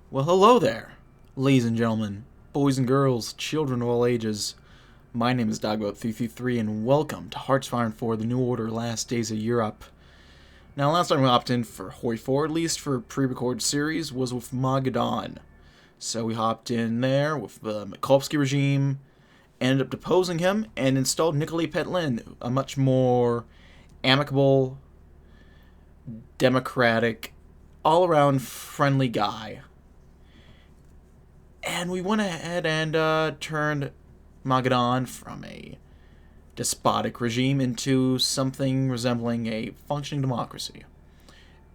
Well, hello there, ladies and gentlemen, boys and girls, children of all ages. My name is DB333, and welcome to Hearts Fire 4, the New Order, Last Days of Europe. Now, last time we hopped in for Hoi 4, at least for a pre-recorded series, was with Magadan. So we hopped in there with the Mikulski regime, ended up deposing him, and installed Nikolai Petlin, a much more amicable, democratic, all-around friendly guy. And we went ahead and turned Magadan from a despotic regime into something resembling a functioning democracy.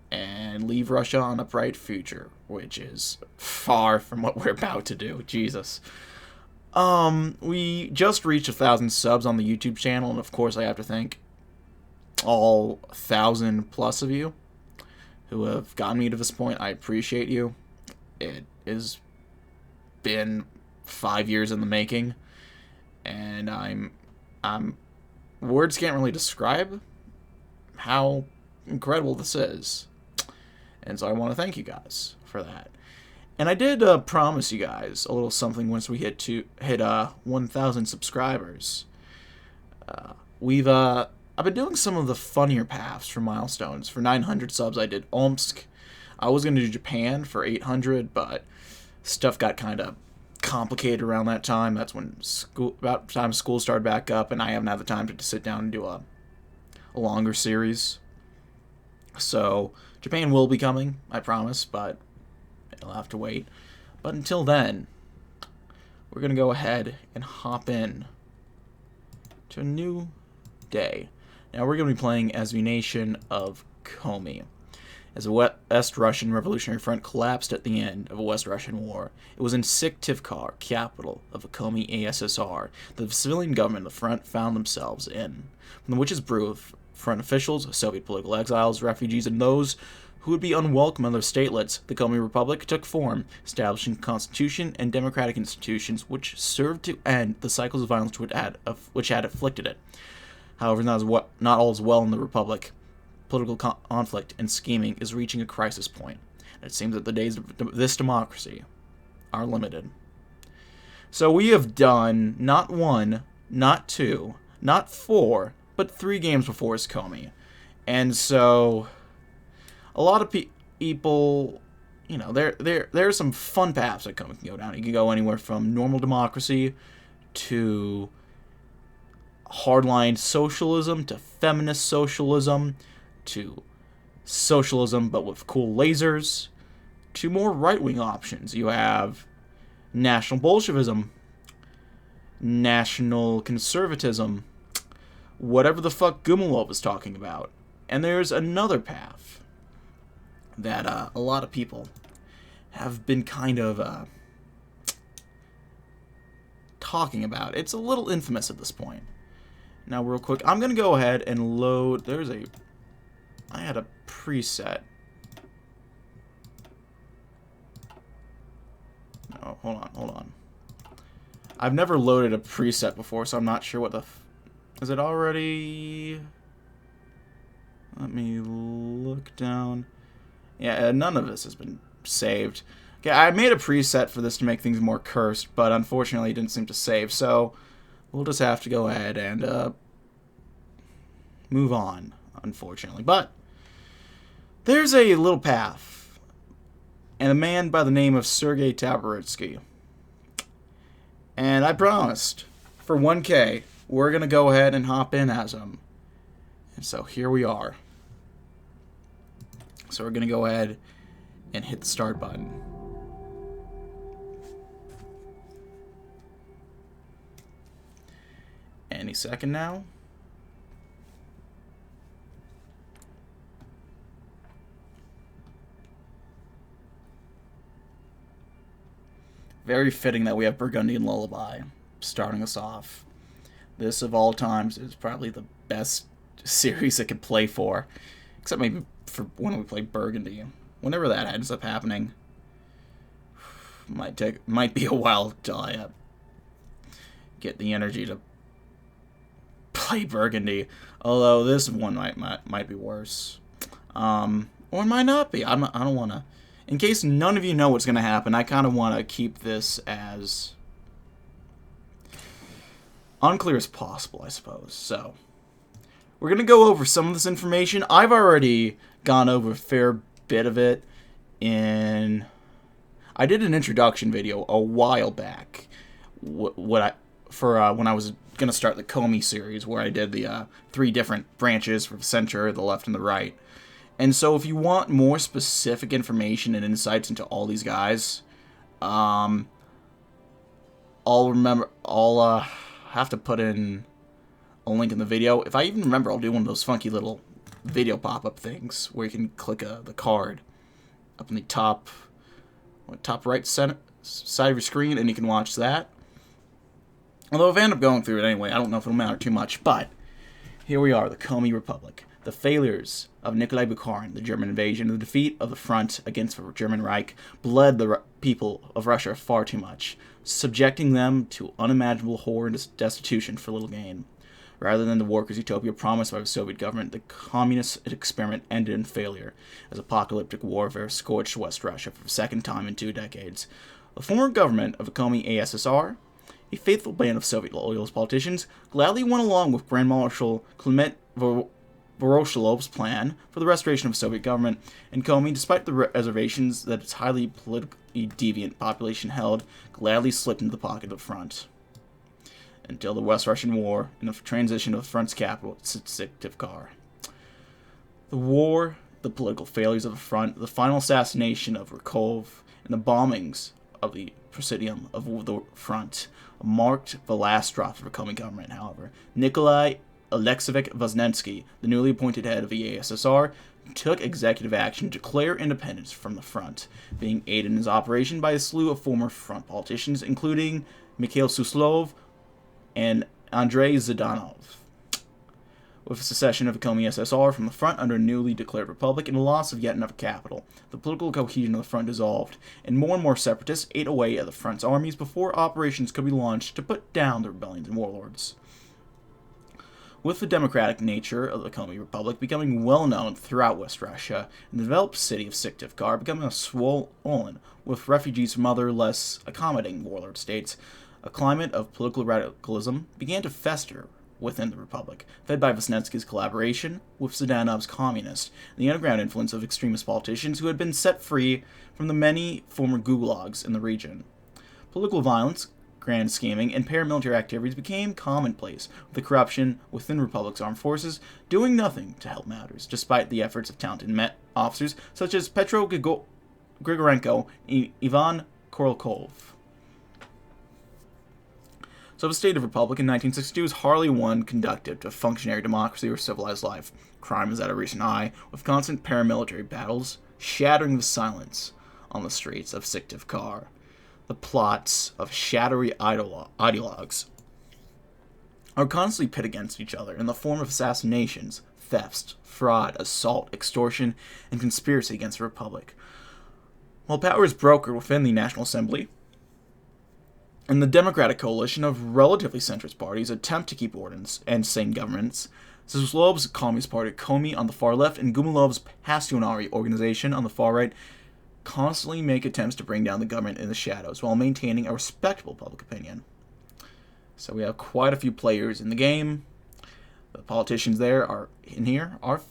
And leave Russia on a bright future, which is far from what we're about to do. Jesus. We just reached 1,000 subs on the YouTube channel, and of course I have to thank all 1,000 plus of you who have gotten me to this point. I appreciate you. It has been 5 years in the making, and I'm words can't really describe how incredible this is. And so I want to thank you guys for that. And I did promise you guys a little something once we hit 1,000 subscribers. I've been doing some of the funnier paths for milestones. For 900 subs, I did Omsk. I was going to do Japan for 800, but stuff got kind of complicated around that time. That's when school started back up, and I haven't had the time to sit down and do a longer series. So Japan will be coming, I promise, but it'll have to wait. But until then, we're going to go ahead and hop in to a new day. Now we're going to be playing as the nation of Komi. As the West Russian Revolutionary Front collapsed at the end of a West Russian war, it was in Syktyvkar, capital of the Komi ASSR, that the civilian government of the front found themselves in. From the witch's brew of front officials, Soviet political exiles, refugees, and those who would be unwelcome in their statelets, the Comey Republic took form, establishing a constitution and democratic institutions which served to end the cycles of violence which had afflicted it. However, not all is well in the Republic. Political conflict and scheming is reaching a crisis point. And it seems that the days of this democracy are limited. So we have done not one, not two, not four, but 3 games before as Comey. And so a lot of people, you know, there are some fun paths that Comey can go down. You can go anywhere from normal democracy to hardline socialism to feminist socialism to socialism but with cool lasers to more right-wing options. You have National Bolshevism, National Conservatism, whatever the fuck Gumilov is talking about. And there's another path that a lot of people have been kind of talking about. It's a little infamous at this point. Now, real quick, I'm going to go ahead and load... I had a preset. No, hold on. I've never loaded a preset before, so I'm not sure what the... Is it already... Let me look down. Yeah, none of this has been saved. Okay, I made a preset for this to make things more cursed, but unfortunately it didn't seem to save, so we'll just have to go ahead and move on, unfortunately. But there's a little path, and a man by the name of Sergei Taboritsky. And I promised, for 1K, we're going to go ahead and hop in as him. And so here we are. So we're going to go ahead and hit the start button. Any second now. Very fitting that we have Burgundian Lullaby starting us off. This, of all times, is probably the best series I could play for. Except maybe for when we play Burgundy. Whenever that ends up happening. Might be a while till I get the energy to play Burgundy. Although this one might be worse. Or it might not be. I don't want to in case none of you know what's going to happen, I kind of want to keep this as unclear as possible, I suppose. So, we're going to go over some of this information. I've already gone over a fair bit of it I did an introduction video a while back when I was going to start the Comey series, where I did the 3 different branches for the center, the left, and the right. And so if you want more specific information and insights into all these guys, I'll have to put in a link in the video. If I even remember, I'll do one of those funky little video pop-up things where you can click the card up in the top right side of your screen, and you can watch that. Although if I end up going through it anyway, I don't know if it'll matter too much. But here we are, the Comey Republic. The failures of Nikolai Bukharin, the German invasion, and the defeat of the front against the German Reich bled the people of Russia far too much, subjecting them to unimaginable horror and destitution for little gain. Rather than the workers' utopia promised by the Soviet government, the communist experiment ended in failure, as apocalyptic warfare scorched West Russia for the second time in 2 decades. The former government of the Comey ASSR, a faithful band of Soviet loyalist politicians, gladly went along with Grand Marshal Clement Voroshilov's plan for the restoration of the Soviet government, and Comey, despite the reservations that its highly politically deviant population held, gladly slipped into the pocket of the front. Until the West Russian War and the transition of the front's capital to Syktyvkar. The war, the political failures of the front, the final assassination of Rykov, and the bombings of the Presidium of the front marked the last straw for the Comey government, however. Nikolai Alexeyevich Voznensky, the newly appointed head of the ASSR, took executive action to declare independence from the front, being aided in his operation by a slew of former front politicians, including Mikhail Suslov and Andrei Zhdanov. With the secession of the Comey SSR from the front under a newly declared republic and the loss of yet another capital, the political cohesion of the front dissolved, and more separatists ate away at the front's armies before operations could be launched to put down the rebellions and warlords. With the democratic nature of the Comey Republic becoming well known throughout West Russia, and the developed city of Syktyvkar becoming swollen with refugees from other less accommodating warlord states, a climate of political radicalism began to fester within the Republic, fed by Voznensky's collaboration with Zhdanov's communists, and the underground influence of extremist politicians who had been set free from the many former gulags in the region. Political violence, grand scheming, and paramilitary activities became commonplace, with the corruption within the Republic's armed forces doing nothing to help matters, despite the efforts of talented officers such as Petro Grigorenko and Ivan Korolkov. So the state of Republic in 1962 is hardly one conducive to functionary democracy or civilized life. Crime is at a recent high, with constant paramilitary battles shattering the silence on the streets of Syktyvkar. The plots of shadowy ideologues are constantly pit against each other in the form of assassinations, thefts, fraud, assault, extortion, and conspiracy against the Republic. While power is brokered within the National Assembly, and the Democratic coalition of relatively centrist parties attempt to keep orders and sane governments, Suslov's Communist Party Komi on the far left and Gumilov's Passionari organization on the far right constantly make attempts to bring down the government in the shadows while maintaining a respectable public opinion. So we have quite a few players in the game. The politicians there are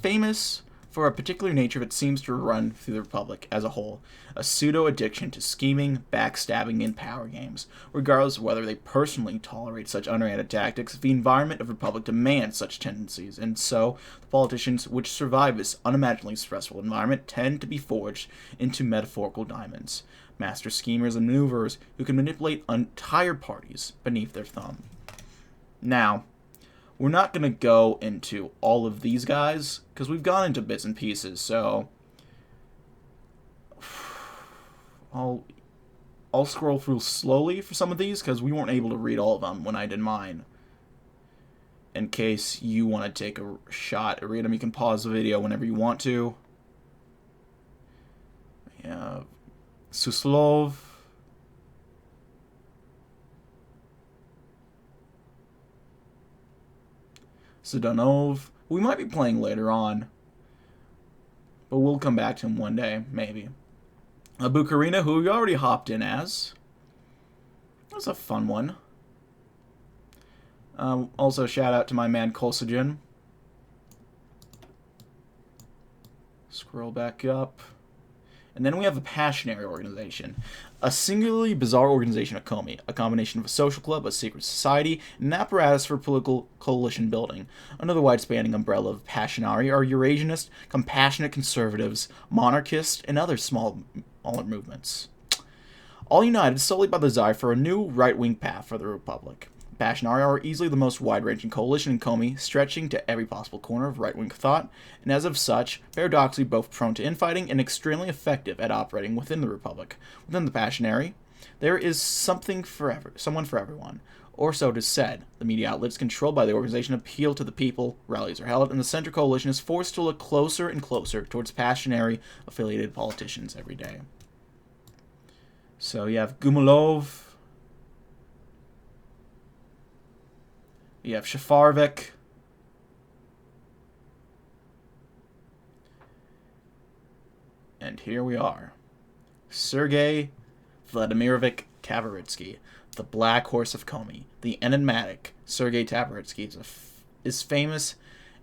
famous for a particular nature that seems to run through the Republic as a whole, a pseudo-addiction to scheming, backstabbing, and power games. Regardless of whether they personally tolerate such underhanded tactics, the environment of the Republic demands such tendencies, and so the politicians which survive this unimaginably stressful environment tend to be forged into metaphorical diamonds, master schemers and maneuvers who can manipulate entire parties beneath their thumb. Now, we're not going to go into all of these guys, because we've gone into bits and pieces, so I'll scroll through slowly for some of these, because we weren't able to read all of them when I did mine. In case you want to take a shot at reading them, you can pause the video whenever you want to. Yeah, Suslov. Zhdanov. We might be playing later on, but we'll come back to him one day, maybe. Bukarina, who we already hopped in as. That was a fun one. Also, shout out to my man Kolsajin. Scroll back up. And then we have the Passionary Organization, a singularly bizarre organization of Komi, a combination of a social club, a secret society, and an apparatus for political coalition building. Another wide-spanning umbrella of Passionary are Eurasianist, compassionate conservatives, monarchists, and other smaller movements. All united solely by the desire for a new right-wing path for the Republic. Passionary are easily the most wide-ranging coalition in Komi, stretching to every possible corner of right-wing thought, and as of such, paradoxically both prone to infighting and extremely effective at operating within the Republic. Within the Passionary, there is someone for everyone, or so it is said. The media outlets controlled by the organization appeal to the people, rallies are held, and the Center Coalition is forced to look closer and closer towards Passionary-affiliated politicians every day. So you have Gumilov, you have Shafarvik, and here we are. Sergei Vladimirovich Taboritsky, the Black Horse of Komi. The enigmatic Sergei Taboritsky is famous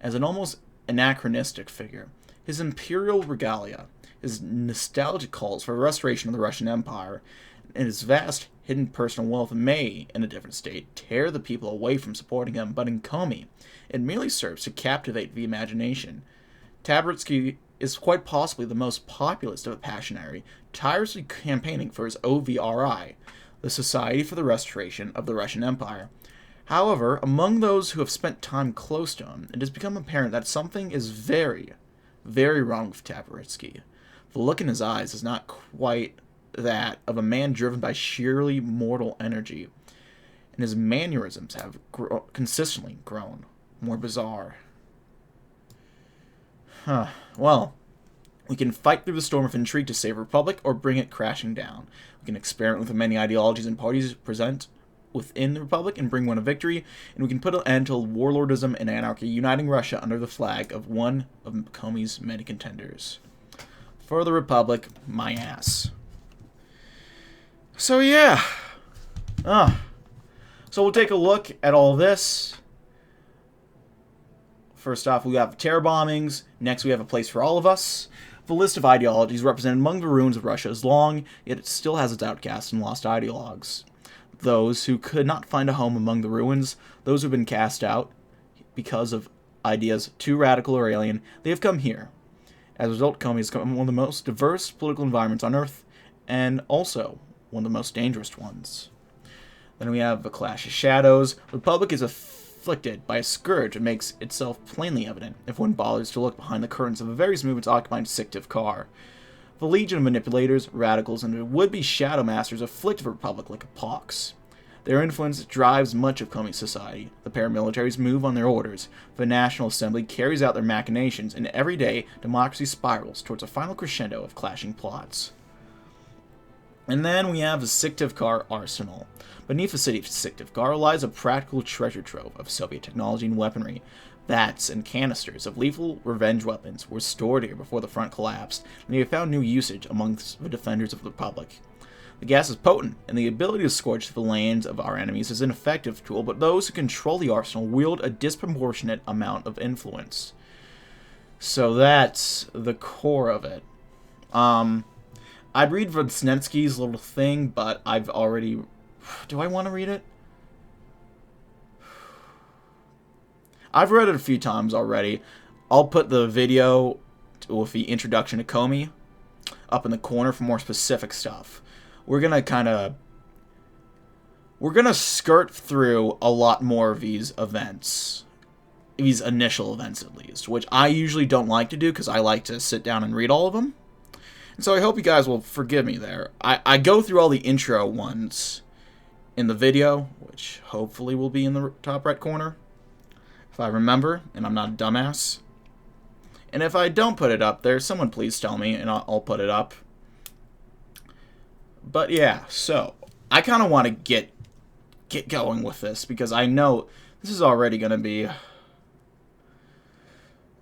as an almost anachronistic figure. His imperial regalia, his nostalgic calls for a restoration of the Russian Empire, and his vast hidden personal wealth may, in a different state, tear the people away from supporting him, but in Komi, it merely serves to captivate the imagination. Taboritsky is quite possibly the most populist of the Passionary, tirelessly campaigning for his OVRI, the Society for the Restoration of the Russian Empire. However, among those who have spent time close to him, it has become apparent that something is very, very wrong with Taboritsky. The look in his eyes is not quite that of a man driven by sheerly mortal energy, and his mannerisms have consistently grown more bizarre. Well, we can fight through the storm of intrigue to save a republic or bring it crashing down. We can experiment with the many ideologies and parties present within the republic and bring one a victory, and we can put an end to warlordism and anarchy, uniting Russia under the flag of one of Komi's many contenders. For the republic, my ass. So yeah. So we'll take a look at all this. First off, we have terror bombings. Next, we have a place for all of us. The list of ideologies represented among the ruins of Russia is long, yet it still has its outcasts and lost ideologues. Those who could not find a home among the ruins, those who have been cast out because of ideas too radical or alien, they have come here. As a result, Komi has become one of the most diverse political environments on Earth, and also one of the most dangerous ones. Then we have a clash of shadows. The Republic is afflicted by a scourge that makes itself plainly evident if one bothers to look behind the curtains of the various movements occupying Syktyvkar. The legion of manipulators, radicals, and would-be shadow masters afflict the Republic like a pox. Their influence drives much of Komi society. The paramilitaries move on their orders. The National Assembly carries out their machinations, and every day democracy spirals towards a final crescendo of clashing plots. And then we have the Syktyvkar arsenal. Beneath the city of Syktyvkar lies a practical treasure trove of Soviet technology and weaponry. Vats and canisters of lethal revenge weapons were stored here before the front collapsed, and they have found new usage amongst the defenders of the Republic. The gas is potent, and the ability to scorch the lands of our enemies is an effective tool, but those who control the arsenal wield a disproportionate amount of influence. So that's the core of it. I'd read Vronsnetsky's little thing, but I've already... Do I want to read it? I've read it a few times already. I'll put the video with the introduction to Comey up in the corner for more specific stuff. We're going to skirt through a lot more of these events. These initial events, at least. Which I usually don't like to do, because I like to sit down and read all of them. And so I hope you guys will forgive me there. I go through all the intro ones in the video, which hopefully will be in the top right corner, if I remember, and I'm not a dumbass. And if I don't put it up there, someone please tell me, and I'll put it up. But yeah, so I kind of want to get going with this, because I know this is already going to be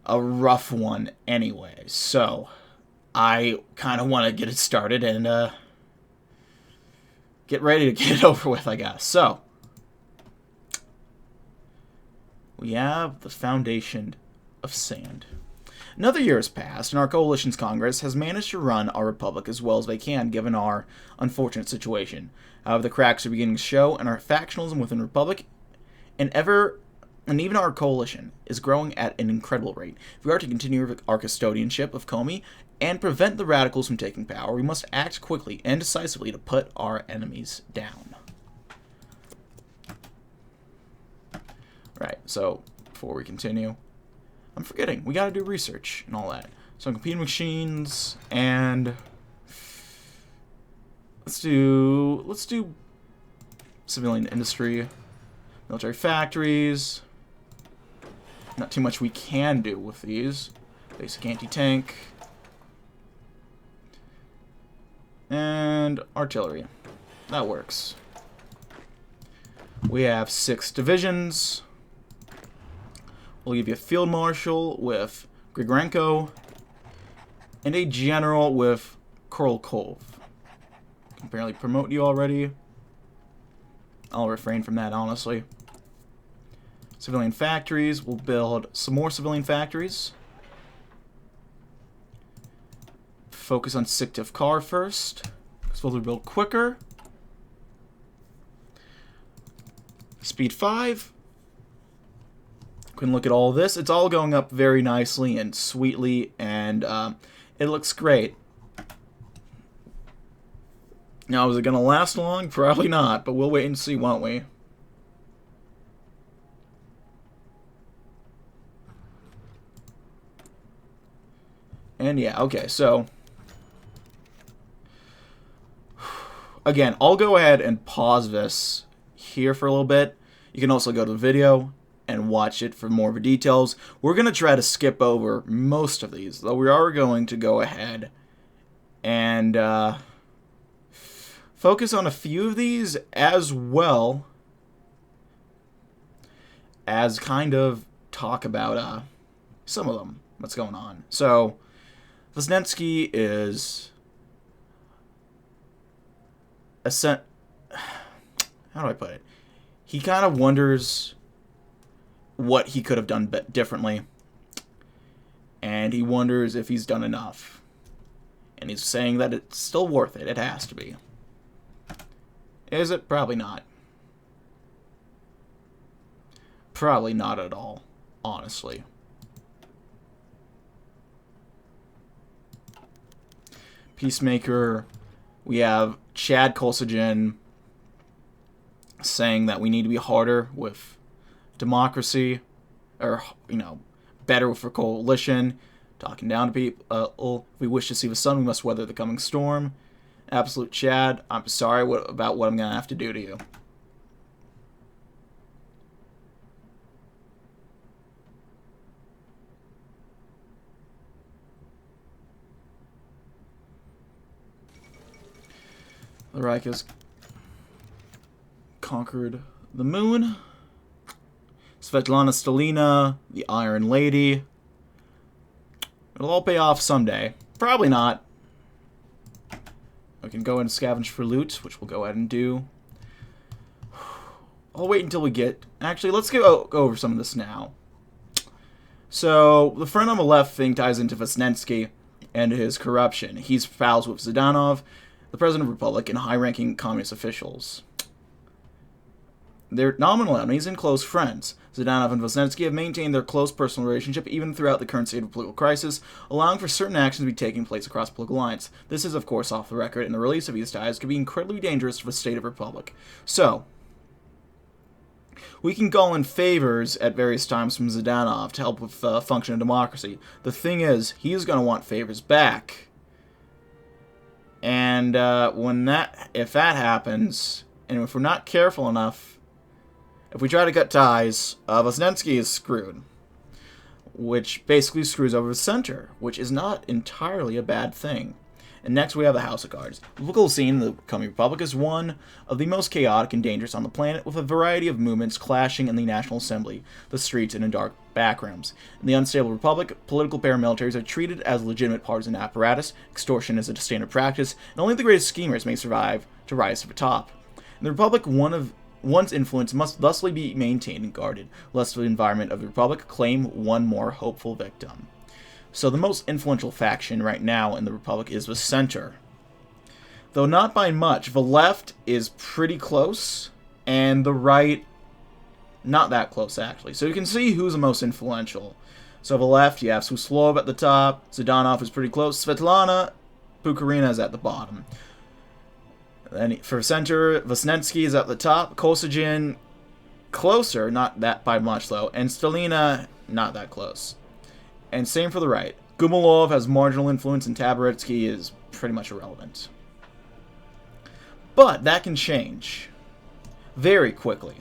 a rough one anyway. So I kind of want to get it started and get ready to get it over with, I guess. So, we have the foundation of sand. Another year has passed, and our coalition's Congress has managed to run our republic as well as they can, given our unfortunate situation. However, the cracks are beginning to show, and our factionalism within the republic, and even our coalition, is growing at an incredible rate. If we are to continue our custodianship of Comey and prevent the radicals from taking power, we must act quickly and decisively to put our enemies down. Right, so before we continue, I'm forgetting. We gotta do research and all that. So competing machines and let's do civilian industry, military factories. Not too much we can do with these. Basic anti-tank and artillery. That works. We have 6 divisions. We'll give you a field marshal with Grigorenko and a general with Korolkov. Can barely promote you already. I'll refrain from that, honestly. Civilian factories. We'll build some more civilian factories. Focus on Siktiv Car first, because we'll build quicker. Speed 5. You can look at all this. It's all going up very nicely and sweetly, and it looks great. Now, is it going to last long? Probably not, but we'll wait and see, won't we? And yeah, okay, so again, I'll go ahead and pause this here for a little bit. You can also go to the video and watch it for more details. We're going to try to skip over most of these, though we are going to go ahead and focus on a few of these as well as kind of talk about some of them, what's going on. So, Visnensky is how do I put it? He kind of wonders what he could have done differently, and he wonders if he's done enough, and he's saying that it's still worth it. It has to be. Is it? Probably not. Probably not at all, honestly. Peacemaker, we have Chad Kolsagen saying that we need to be harder with democracy, or, you know, better for coalition, talking down to people. If we wish to see the sun, we must weather the coming storm. Absolute Chad, I'm sorry about what I'm going to have to do to you. The Reich has conquered the moon. Svetlana Stalina, the Iron Lady. It'll all pay off someday. Probably not. We can go and scavenge for loot, which we'll go ahead and do. I'll wait until we get... Actually, let's go over some of this now. So, the friend on the left thing ties into Visnensky and his corruption. He's pals with Zhdanov, the President of the Republic, and high-ranking communist officials. They're nominal enemies and close friends. Zhdanov and Visnensky have maintained their close personal relationship even throughout the current state of political crisis, allowing for certain actions to be taking place across political lines. This is, of course, off the record, and the release of these ties could be incredibly dangerous for the state of the Republic. So, we can call in favors at various times from Zhdanov to help with functioning democracy. The thing is, he's going to want favors back. And if that happens, and if we're not careful enough, if we try to cut ties, Visnensky is screwed. Which basically screws over the center, which is not entirely a bad thing. And next we have the House of Cards. The political scene in the Comey Republic is one of the most chaotic and dangerous on the planet, with a variety of movements clashing in the National Assembly, the streets, and in dark backrooms. In the unstable republic, political paramilitaries are treated as legitimate partisan apparatus, extortion is a standard practice, and only the greatest schemers may survive to rise to the top. In the republic, one's influence must thusly be maintained and guarded, lest the environment of the republic claim one more hopeful victim. So the most influential faction right now in the republic is the center. Though not by much, the left is pretty close, and the right, not that close actually. So you can see who's the most influential. So the left, you have Suslov at the top, Zhdanov is pretty close, Svetlana Bukarina is at the bottom. Then for center, Vesnetsky is at the top, Kosygin closer, not that by much though, and Stalina not that close. And same for the right. Gumalov has marginal influence and Taboritsky is pretty much irrelevant. But that can change very quickly.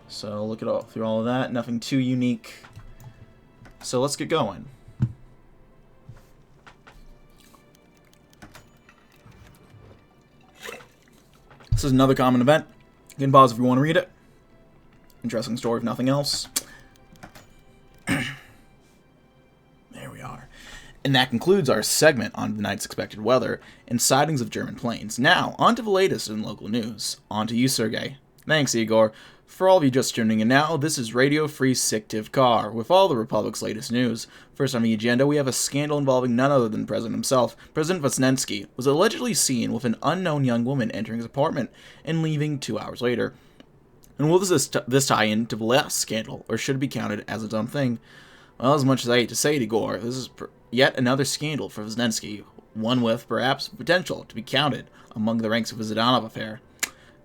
So look at through all of that, nothing too unique. So let's get going. This is another common event. You can pause if you want to read it. Interesting story if nothing else. There we are. And that concludes our segment on the night's expected weather and sightings of German planes. Now, on to the latest in local news. On to you, Sergey. Thanks, Igor. For all of you just tuning in now, this is Radio Free Syktyvkar with all the Republic's latest news. First on the agenda, we have a scandal involving none other than the president himself. President Vesnetsky was allegedly seen with an unknown young woman entering his apartment and leaving 2 hours later. And will this tie into the last scandal, or should it be counted as its own thing? Well, as much as I hate to say it, Igor, this is yet another scandal for Vesnetsky, one with, perhaps, potential to be counted among the ranks of his Zhdanov affair.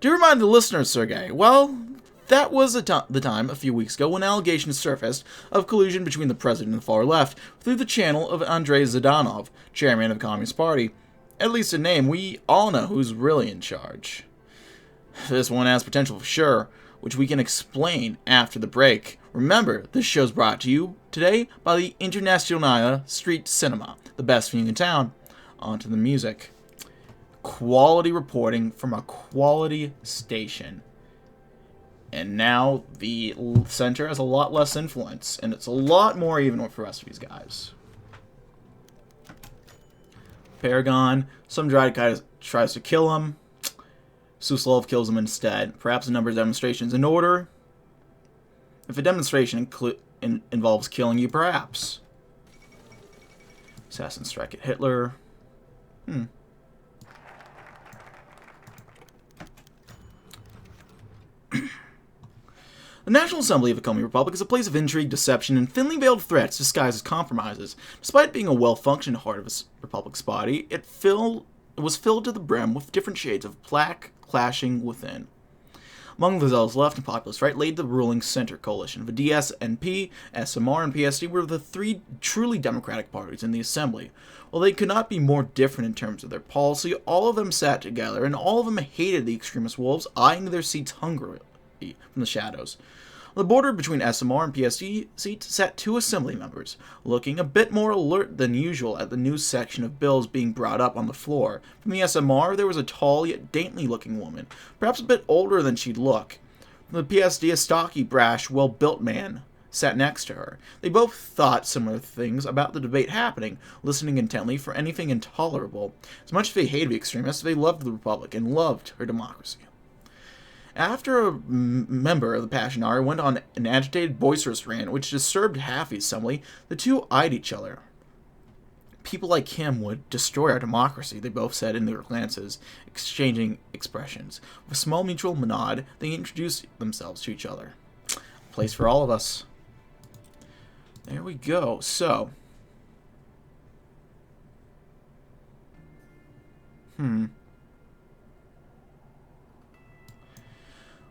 Do remind the listeners, Sergey, well, that was the time a few weeks ago when allegations surfaced of collusion between the president and the far left through the channel of Andrei Zhdanov, chairman of the Communist Party. At least in name, we all know who's really in charge. This one has potential for sure, which we can explain after the break. Remember, this show's brought to you today by the Internationale Street Cinema, the best venue in town. On to the music. Quality reporting from a quality station. And now the center has a lot less influence, and it's a lot more even with the rest of these guys. Paragon, some guy tries to kill him. Suslov kills him instead. Perhaps a number of demonstrations in order. If a demonstration involves killing you, perhaps. Assassin strike at Hitler. The National Assembly of the Comey Republic is a place of intrigue, deception, and thinly veiled threats disguised as compromises. Despite being a well-functioning heart of its republic's body, it was filled to the brim with different shades of black clashing within. Among the zealous left and populist right laid the ruling center coalition. The DSNP, SMR, and PSD were the three truly democratic parties in the assembly. While they could not be more different in terms of their policy, all of them sat together, and all of them hated the extremist wolves, eyeing their seats hungrily from the shadows. On the border between SMR and PSD seats sat two assembly members, looking a bit more alert than usual at the new section of bills being brought up on the floor. From the SMR, there was a tall yet dainty-looking woman, perhaps a bit older than she'd look. From the PSD, a stocky, brash, well-built man sat next to her. They both thought similar things about the debate happening, listening intently for anything intolerable. As much as they hated the extremists, they loved the Republic and loved her democracy. After a member of the Passionari went on an agitated, boisterous rant which disturbed half the assembly, the two eyed each other. People like him would destroy our democracy, they both said in their glances, exchanging expressions. With a small mutual nod, they introduced themselves to each other. A place for all of us. There we go. So.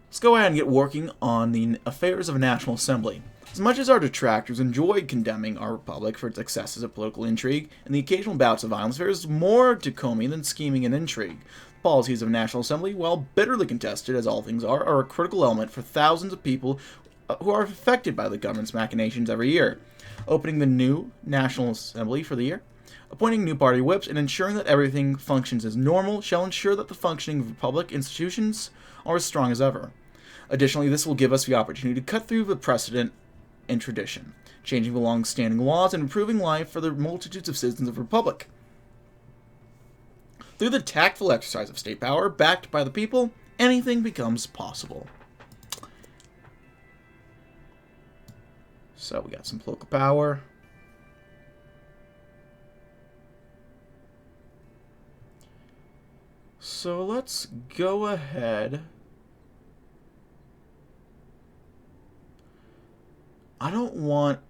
Let's go ahead and get working on the affairs of a National Assembly. As much as our detractors enjoyed condemning our republic for its excesses of political intrigue and the occasional bouts of violence, there is more to Comey than scheming and intrigue. The policies of a National Assembly, while bitterly contested, as all things are a critical element for thousands of people who are affected by the government's machinations every year. Opening the new National Assembly for the year, Appointing new party whips and ensuring that everything functions as normal shall ensure that the functioning of Republic institutions are as strong as ever. Additionally, this will give us the opportunity to cut through the precedent and tradition, changing the long-standing laws and improving life for the multitudes of citizens of the Republic. Through the tactful exercise of state power, backed by the people, anything becomes possible. So we got some political power. So let's go ahead. I don't want...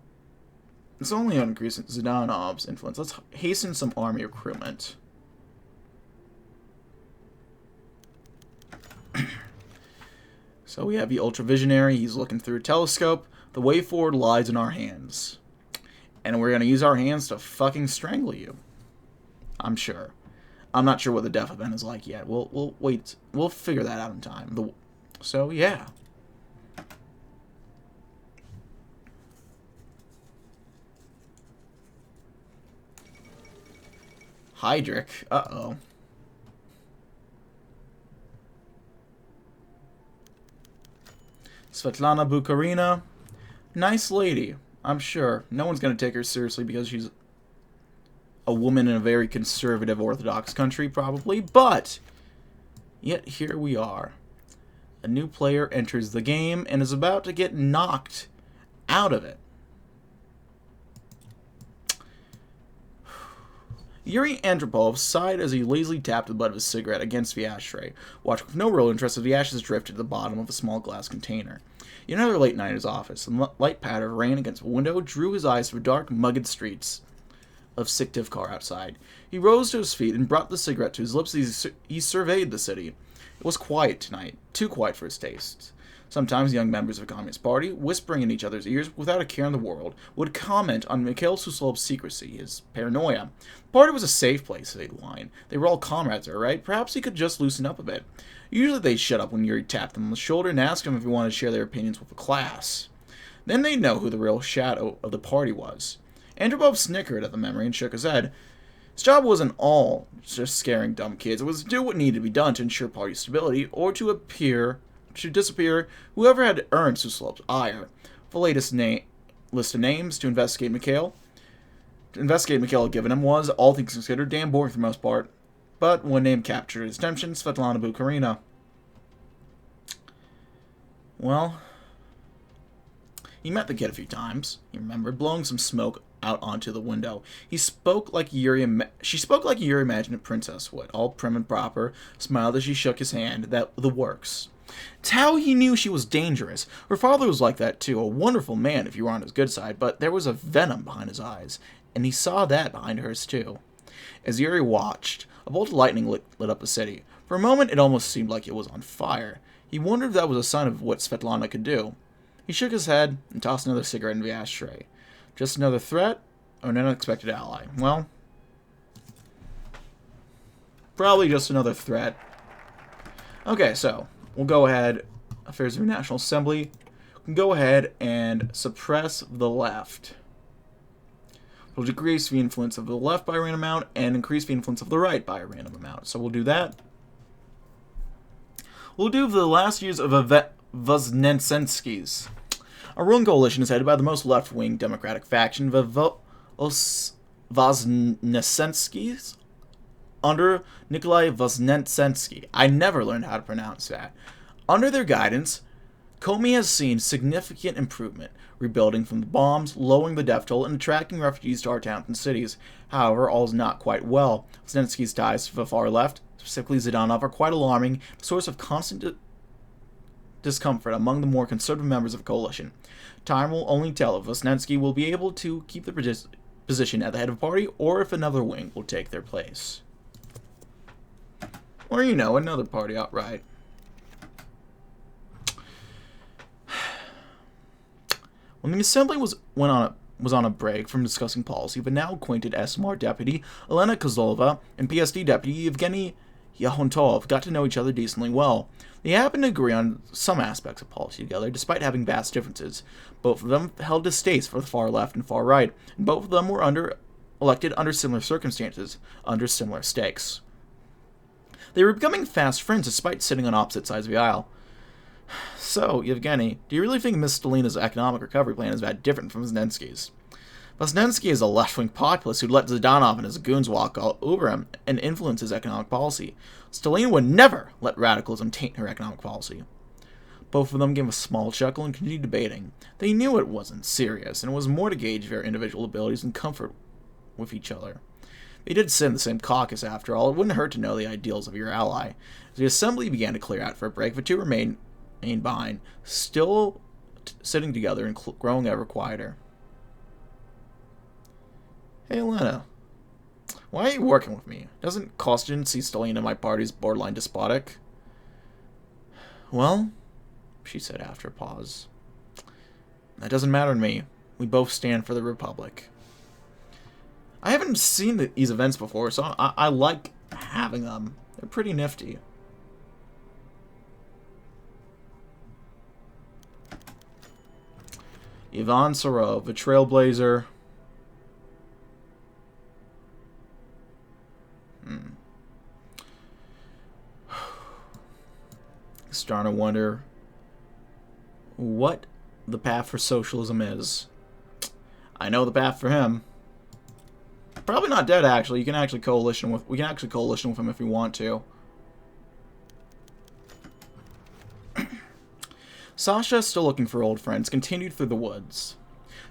It's only on increasing Zidanov's influence. Let's hasten some army recruitment. So we have the Ultra-Visionary. He's looking through a telescope. The way forward lies in our hands. And we're going to use our hands to fucking strangle you. I'm sure. I'm not sure what the death event is like yet. We'll wait. We'll figure that out in time. So, yeah. Heydrich. Uh-oh. Svetlana Bukarina. Nice lady, I'm sure. No one's going to take her seriously because she's a woman in a very conservative Orthodox country, probably. But, yet here we are. A new player enters the game and is about to get knocked out of it. Yuri Andropov sighed as he lazily tapped the butt of his cigarette against the ashtray, watching with no real interest as the ashes drifted to the bottom of a small glass container. Another late night in his office, and light patter of rain against the window drew his eyes to the dark, mugged streets of Syktyvkar outside. He rose to his feet and brought the cigarette to his lips as he surveyed the city. It was quiet tonight, too quiet for his tastes. Sometimes young members of the Communist Party, whispering in each other's ears without a care in the world, would comment on Mikhail Suslov's secrecy, his paranoia. The party was a safe place, they'd whine. They were all comrades, all right? Perhaps he could just loosen up a bit. Usually they'd shut up when Yuri tapped them on the shoulder and asked them if he wanted to share their opinions with the class. Then they'd know who the real shadow of the party was. Andropov snickered at the memory and shook his head. His job wasn't all just scaring dumb kids. It was to do what needed to be done to ensure party stability, or to disappear whoever had earned Suslov's ire. The latest list of names to investigate Mikhail had given him was, all things considered, damn boring for the most part. But one name captured his attention, Svetlana Bukarina. Well, he met the kid a few times, he remembered, blowing some smoke out onto the window. She spoke like Yuri imagined a princess would, all prim and proper, smiled as she shook his hand. The works. It's how he knew she was dangerous. Her father was like that too, a wonderful man if you were on his good side, but there was a venom behind his eyes, and he saw that behind hers too. As Yuri watched, a bolt of lightning lit up the city. For a moment, it almost seemed like it was on fire. He wondered if that was a sign of what Svetlana could do. He shook his head and tossed another cigarette into the ashtray. Just another threat, or an unexpected ally? Well, probably just another threat. Okay, so we'll go ahead. Affairs of the National Assembly. We can go ahead and suppress the left. We'll decrease the influence of the left by a random amount and increase the influence of the right by a random amount. So we'll do that. We'll do the last years of Voznetsensky's. A ruling coalition is headed by the most left-wing Democratic faction, the Voznetsenskys, under Nikolai Voznetsensky. I never learned how to pronounce that. Under their guidance, Komi has seen significant improvement, rebuilding from the bombs, lowering the death toll, and attracting refugees to our towns and cities. However, all is not quite well. Voznetsky's ties to the far left, specifically Zidanov, are quite alarming, a source of constant discomfort among the more conservative members of the coalition. Time will only tell if Voznetsky will be able to keep the position at the head of the party, or if another wing will take their place. Or, you know, another party outright. When the assembly was on a break from discussing policy, the now acquainted SMR deputy Elena Kozlova and PSD deputy Evgeny Yahontov got to know each other decently well. They happened to agree on some aspects of policy together, despite having vast differences. Both of them held distastes for the far left and far right, and both of them were under elected under similar circumstances, under similar stakes. They were becoming fast friends despite sitting on opposite sides of the aisle. So, Yevgeny, do you really think Miss Stalina's economic recovery plan is that different from Znensky's? Snensky is a left-wing populist who let Zhdanov and his goons walk all over him and influence his economic policy. Stalina would never let radicalism taint her economic policy. Both of them gave a small chuckle and continued debating. They knew it wasn't serious, and it was more to gauge their individual abilities and comfort with each other. They did sit in the same caucus, after all. It wouldn't hurt to know the ideals of your ally. As the assembly began to clear out for a break, the two remained behind, still sitting together and growing ever quieter. Hey, Elena. Why are you working with me? Doesn't Kostyan see Stalina and my party's borderline despotic? Well, she said after a pause, that doesn't matter to me. We both stand for the Republic. I haven't seen these events before, so I like having them. They're pretty nifty. Ivan Sarov, a trailblazer. Starting to wonder what the path for socialism is. I know the path for him. Probably not dead, actually. We can actually coalition with him if we want to. Sasha, still looking for old friends, continued through the woods.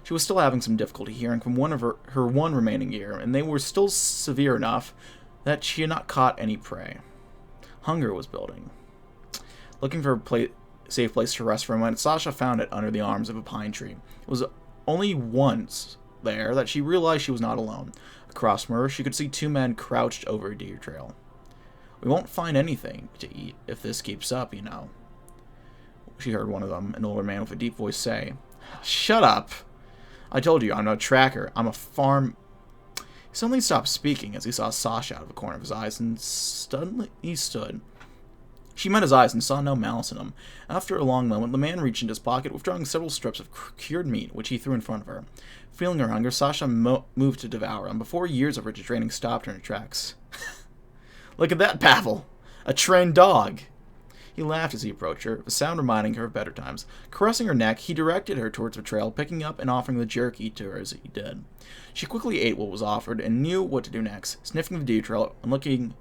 She was still having some difficulty hearing from one of her one remaining ear, and they were still severe enough that she had not caught any prey. Hunger was building. Looking for a safe place to rest for a moment, Sasha found it under the arms of a pine tree. It was only once there that she realized she was not alone. Across from her, she could see two men crouched over a deer trail. We won't find anything to eat if this keeps up, you know. She heard one of them, an older man with a deep voice, say. Shut up! I told you, I'm not a tracker. I'm a farm... He suddenly stopped speaking as he saw Sasha out of the corner of his eyes, and suddenly he stood. She met his eyes and saw no malice in them. After a long moment, the man reached into his pocket, withdrawing several strips of cured meat, which he threw in front of her. Feeling her hunger, Sasha moved to devour them, before years of rigid training stopped her in her tracks. Look at that, Pavel! A trained dog! He laughed as he approached her, the sound reminding her of better times. Caressing her neck, he directed her towards the trail, picking up and offering the jerky to her as he did. She quickly ate what was offered and knew what to do next, sniffing the deer trail and looking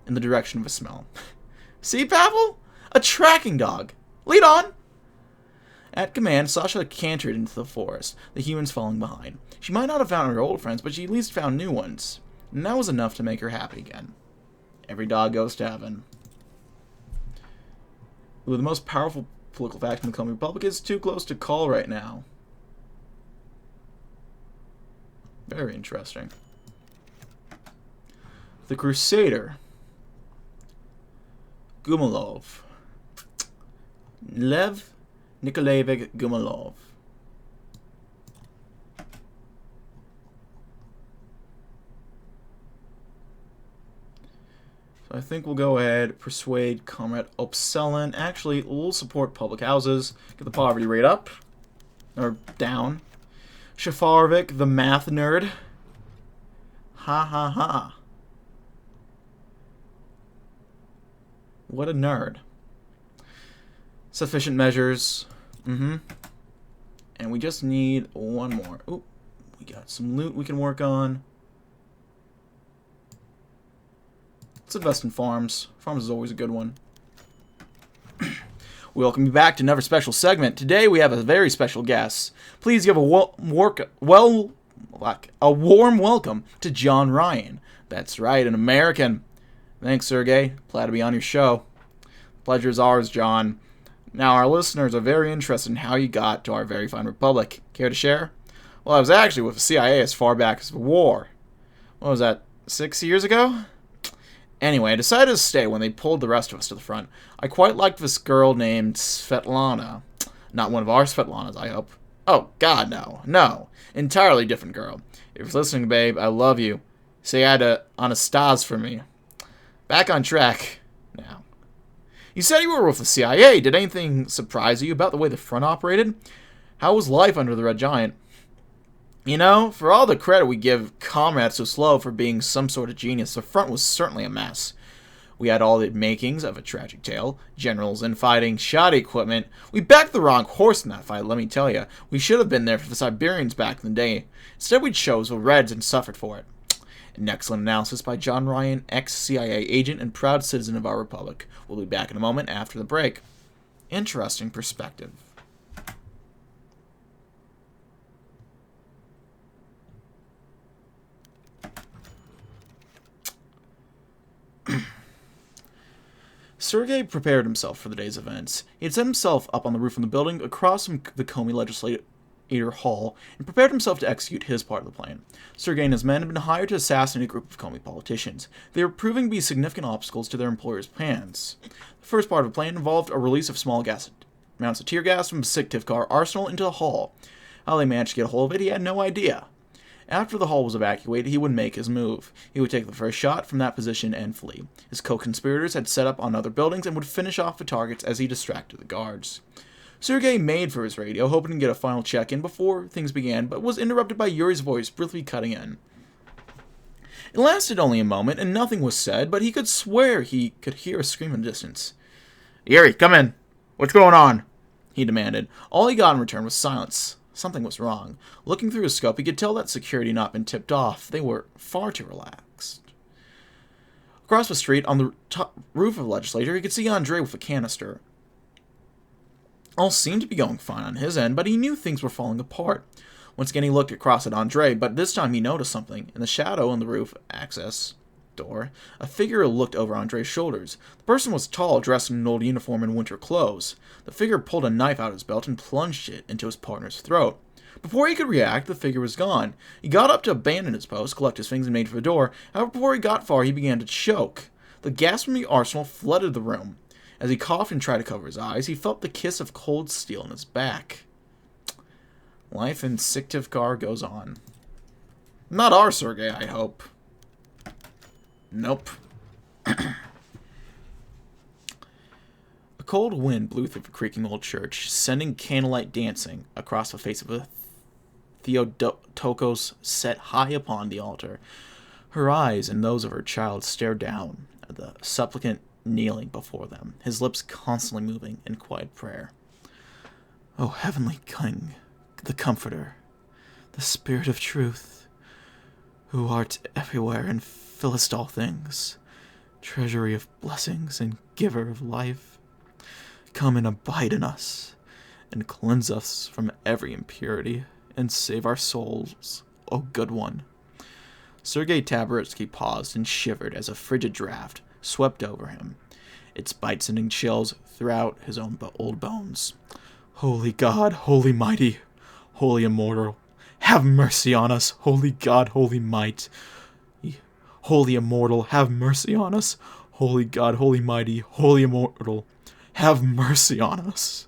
in the direction of a smell. See, Pavel? A tracking dog! Lead on! At command, Sasha cantered into the forest, the humans following behind. She might not have found her old friends, but she at least found new ones, and that was enough to make her happy again. Every dog goes to heaven. Ooh, the most powerful political faction in the Comey Republic is too close to call right now. Very interesting. The Crusader. Gumalov. Lev Nikolaevich Gumalov. So I think we'll go ahead, persuade Comrade Opselin. Actually, we'll support public houses, get the poverty rate up, or down. Shafarvik, the math nerd. Ha ha ha. What a nerd. Sufficient measures. And we just need one more. Ooh, we got some loot we can work on. Let's invest in farms. Farms is always a good one. Welcome you back to another special segment. Today we have a very special guest. Please give a warm welcome to John Ryan. That's right, an American. Thanks, Sergey. Glad to be on your show. Pleasure is ours, John. Now, our listeners are very interested in how you got to our very fine republic. Care to share? Well, I was actually with the CIA as far back as the war. What was that, 6 years ago? Anyway, I decided to stay when they pulled the rest of us to the front. I quite liked this girl named Svetlana. Not one of our Svetlanas, I hope. Oh, God, no. No. Entirely different girl. If you're listening, babe, I love you. Say hi to Anastas for me. Back on track now. You said you were with the CIA. Did anything surprise you about the way the front operated? How was life under the Red Giant? You know, for all the credit we give Comrade Suslov for being some sort of genius, the front was certainly a mess. We had all the makings of a tragic tale, generals infighting, shoddy equipment. We backed the wrong horse in that fight, let me tell you. We should have been there for the Siberians back in the day. Instead, we chose the Reds and suffered for it. An excellent analysis by John Ryan, ex-CIA agent and proud citizen of our republic. We'll be back in a moment after the break. Interesting perspective. Sergei prepared himself for the day's events. He had set himself up on the roof of the building across from the Comey Legislator Hall and prepared himself to execute his part of the plan. Sergei and his men had been hired to assassinate a group of Comey politicians. They were proving to be significant obstacles to their employers' plans. The first part of the plan involved a release of small amounts of tear gas from the Syktyvkar arsenal into the hall. How they managed to get a hold of it, he had no idea. After the hall was evacuated, he would make his move. He would take the first shot from that position and flee. His co-conspirators had set up on other buildings and would finish off the targets as he distracted the guards. Sergei made for his radio, hoping to get a final check-in before things began, but was interrupted by Yuri's voice briefly cutting in. It lasted only a moment, and nothing was said, but he could swear he could hear a scream in the distance. "Yuri, come in. What's going on?" he demanded. All he got in return was silence. Something was wrong. Looking through his scope, he could tell that security had not been tipped off. They were far too relaxed. Across the street, on the roof of the legislature, he could see Andrei with a canister. All seemed to be going fine on his end, but he knew things were falling apart. Once again, he looked across at Andrei, but this time he noticed something. In the shadow on the roof access door, a figure looked over Andrei's shoulders. The person was tall, dressed in an old uniform and winter clothes. The figure pulled a knife out of his belt and plunged it into his partner's throat. Before he could react, the figure was gone. He got up to abandon his post, collect his things, and made for the door. However, before he got far, he began to choke. The gas from the arsenal flooded the room. As he coughed and tried to cover his eyes, he felt the kiss of cold steel in his back. Life in Syktyvkar goes on. Not our Sergei, I hope. Nope. A cold wind blew through the creaking old church, sending candlelight dancing across the face of a Theotokos set high upon the altar. Her eyes and those of her child stared down at the supplicant kneeling before them, his lips constantly moving in quiet prayer. O heavenly King, the Comforter, the Spirit of Truth, who art everywhere and fillest all things, treasury of blessings and giver of life, come and abide in us, and cleanse us from every impurity, and save our souls, O good one. Sergei Taboritsky paused and shivered as a frigid draft swept over him, its bite-sending chills throughout his own old bones. Holy God, holy mighty, holy immortal, have mercy on us, holy God, holy might. Holy immortal, have mercy on us. Holy God, holy mighty, holy immortal, have mercy on us.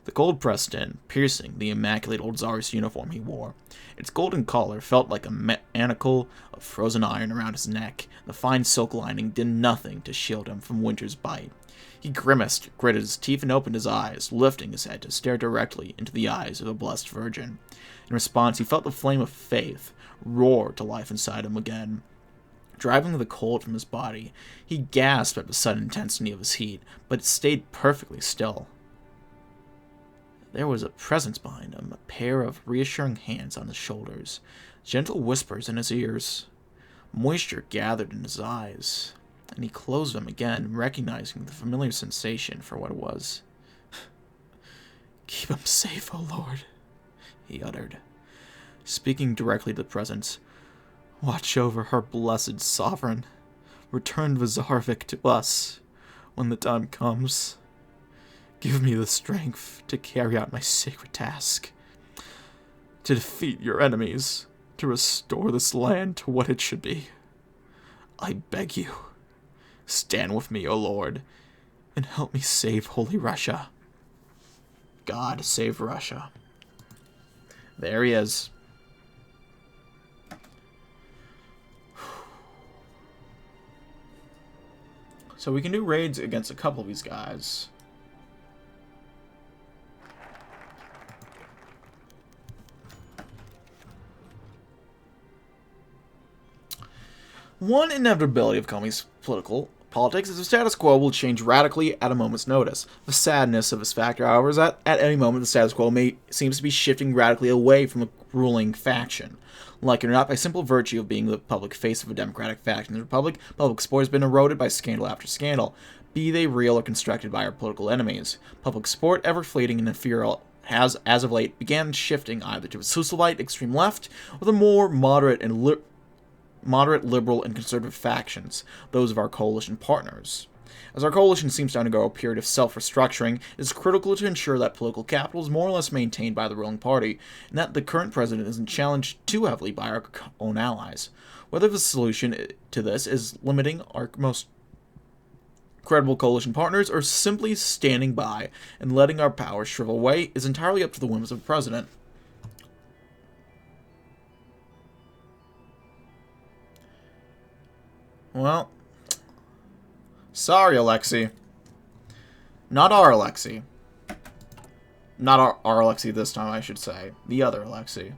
The cold pressed in, piercing the immaculate old Tsarist uniform he wore. Its golden collar felt like a manacle of frozen iron around his neck. The fine silk lining did nothing to shield him from winter's bite. He grimaced, gritted his teeth, and opened his eyes, lifting his head to stare directly into the eyes of the Blessed Virgin. In response, he felt the flame of faith roar to life inside him again. Driving the cold from his body, he gasped at the sudden intensity of his heat, but it stayed perfectly still. There was a presence behind him, a pair of reassuring hands on his shoulders, gentle whispers in his ears. Moisture gathered in his eyes, and he closed them again, recognizing the familiar sensation for what it was. "Keep him safe, O Lord," he uttered, speaking directly to the presence. "Watch over her blessed sovereign. Return Vazarvik to us when the time comes. Give me the strength to carry out my sacred task, to defeat your enemies, to restore this land to what it should be. I beg you, stand with me, O Lord, and help me save Holy Russia. God save Russia." There he is. So we can do raids against a couple of these guys. One inevitability of Comey's politics is the status quo will change radically at a moment's notice. The sadness of this factor, however, is that at any moment the status quo seems to be shifting radically away from the ruling faction. Like it or not, by simple virtue of being the public face of a democratic faction in the Republic, public support has been eroded by scandal after scandal, be they real or constructed by our political enemies. Public support, ever fleeting and ephemeral, has, as of late, began shifting either to a socialite extreme left or the more moderate, liberal, and conservative factions, those of our coalition partners. As our coalition seems to undergo a period of self-restructuring, it is critical to ensure that political capital is more or less maintained by the ruling party, and that the current president isn't challenged too heavily by our own allies. Whether the solution to this is limiting our most credible coalition partners or simply standing by and letting our power shrivel away is entirely up to the whims of the president. Well, sorry, Alexei. Not our Alexei. Not our Alexei this time, I should say. The other Alexei.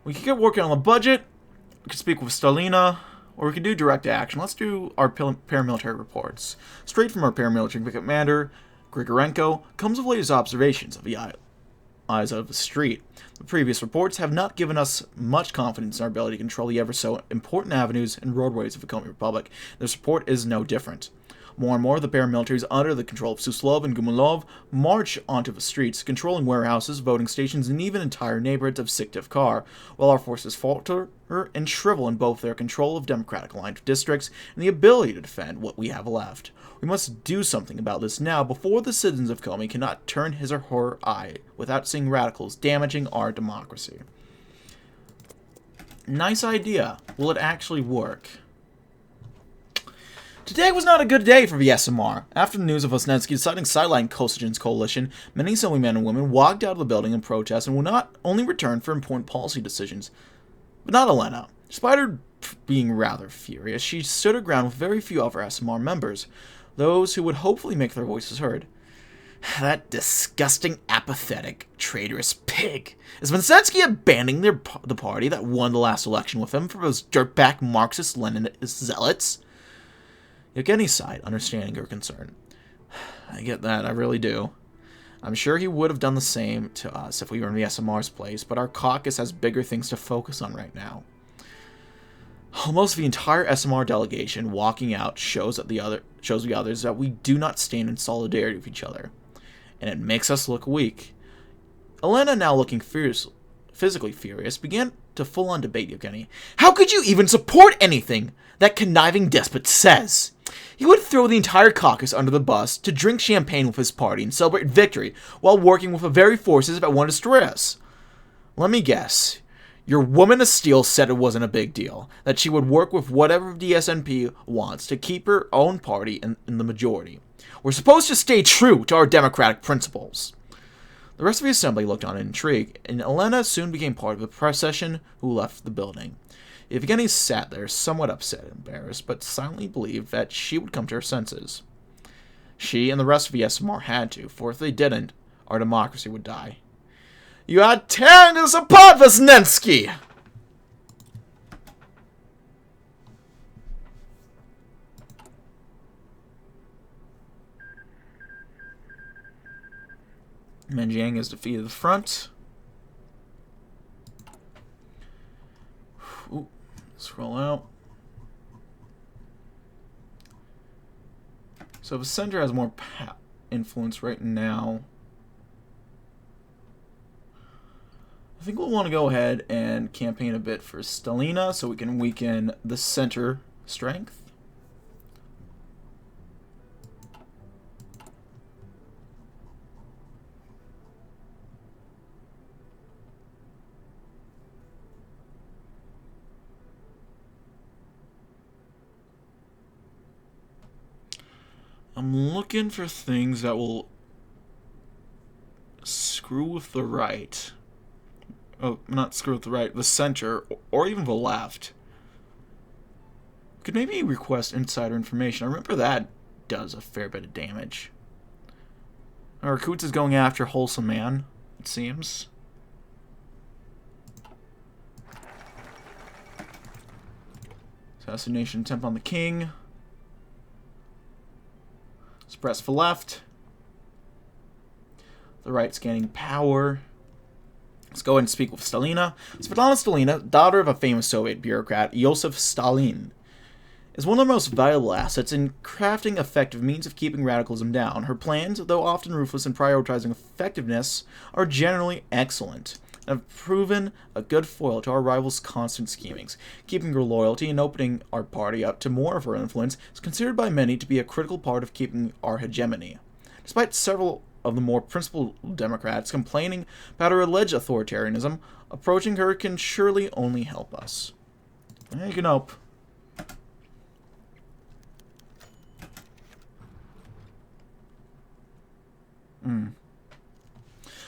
We could get working on the budget. We could speak with Stalina. Or we could do direct action. Let's do our paramilitary reports. Straight from our paramilitary commander, Grigorenko, comes the latest observations of the eyes of the street. The previous reports have not given us much confidence in our ability to control the ever-so important avenues and roadways of the Comey Republic. This report is no different. More and more, the paramilitaries under the control of Suslov and Gumilov march onto the streets, controlling warehouses, voting stations, and even entire neighborhoods of Syktyvkar, while our forces falter and shrivel in both their control of democratic-aligned districts and the ability to defend what we have left. We must do something about this now before the citizens of Comey cannot turn his or her eye without seeing radicals damaging our democracy. Nice idea. Will it actually work? Today was not a good day for the SMR. After the news of Lesnetsky deciding to sideline Kosygin's coalition, many Soviet men and women walked out of the building in protest and would not only return for important policy decisions. But not Elena. Despite her being rather furious, she stood her ground with very few of her SMR members, those who would hopefully make their voices heard. That disgusting, apathetic, traitorous pig. Is Lesnetsky abandoning the party that won the last election with him for those dirtbag Marxist-Leninist zealots? Yevgeny's side, understanding her concern. I get that, I really do. I'm sure he would have done the same to us if we were in the SMR's place, but our caucus has bigger things to focus on right now. Almost the entire SMR delegation walking out shows the others that we do not stand in solidarity with each other, and it makes us look weak. Elena, now looking physically furious, began to full-on debate Yevgeny. How could you even support anything that conniving despot says? He would throw the entire caucus under the bus to drink champagne with his party and celebrate victory while working with the very forces that want to destroy us. Let me guess. Your woman of steel said it wasn't a big deal, that she would work with whatever the SNP wants to keep her own party in the majority. We're supposed to stay true to our democratic principles. The rest of the assembly looked on in intrigue, and Elena soon became part of the procession who left the building. Yevgeny sat there, somewhat upset and embarrassed, but silently believed that she would come to her senses. She and the rest of the SMR had to, for if they didn't, our democracy would die. You are tearing us apart, Lesnetsky! Menjiang is defeated at the front. Ooh, scroll out. So the center has more influence right now. I think we'll want to go ahead and campaign a bit for Stalina so we can weaken the center strength. I'm looking for things that will screw with the right. Oh, not screw with the right, the center, or even the left. Could maybe request insider information. I remember that does a fair bit of damage. Our Kutz is going after Wholesome Man, it seems. Assassination attempt on the king. Suppress for left. The right's gaining power. Let's go ahead and speak with Stalina. Svetlana Stalina, daughter of a famous Soviet bureaucrat, Joseph Stalin, is one of the most valuable assets in crafting effective means of keeping radicalism down. Her plans, though often ruthless in prioritizing effectiveness, are generally excellent and have proven a good foil to our rivals' constant schemings. Keeping her loyalty and opening our party up to more of her influence is considered by many to be a critical part of keeping our hegemony. Despite several of the more principled Democrats complaining about her alleged authoritarianism, approaching her can surely only help us. You can hope.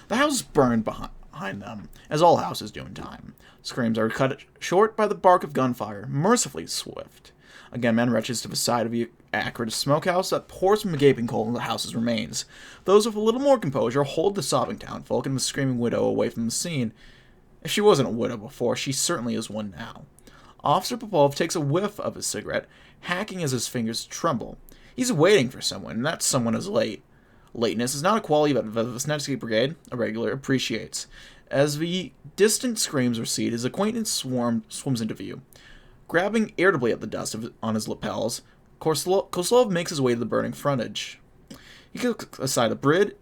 The house burned behind them, as all houses do in time. Screams are cut short by the bark of gunfire, mercifully swift. A gunman rushes to the side of the acrid smokehouse that pours from a gaping hole in the house's remains. Those with a little more composure hold the sobbing townfolk and the screaming widow away from the scene. If she wasn't a widow before, she certainly is one now. Officer Popov takes a whiff of his cigarette, hacking as his fingers tremble. He's waiting for someone, and that someone is late. Lateness is not a quality that the Vesnetsky Brigade, a regular, appreciates. As the distant screams recede, his acquaintance swims into view. Grabbing irritably at the dust on his lapels, Koslov makes his way to the burning frontage. He kicks aside a bridge,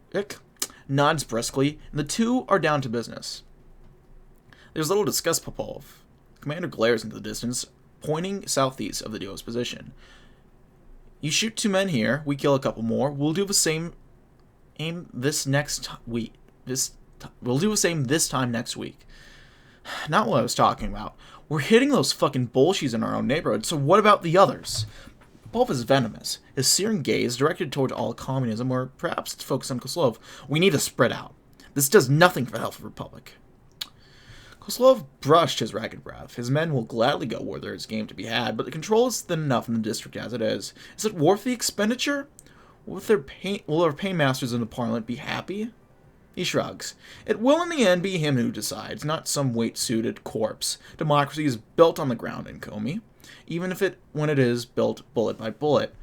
nods briskly, and the two are down to business. There's little to discuss Popov. The commander glares into the distance, pointing southeast of the duo's position. You shoot 2 men here, we kill a couple more, we'll do the same this time next week. Not what I was talking about. We're hitting those fucking Bolsheviks in our own neighborhood, so what about the others? Popov is venomous, his searing gaze directed toward all communism, or perhaps it's focused on Koslov. We need to spread out. This does nothing for the health of the Republic. Koslov brushed his ragged breath. His men will gladly go where there is game to be had, but the control is thin enough in the district as it is. Is it worth the expenditure? Will their paymasters in the Parliament be happy? He shrugs. It will in the end be him who decides, not some weight-suited corpse. Democracy is built on the ground in Komi, even when it is built bullet by bullet.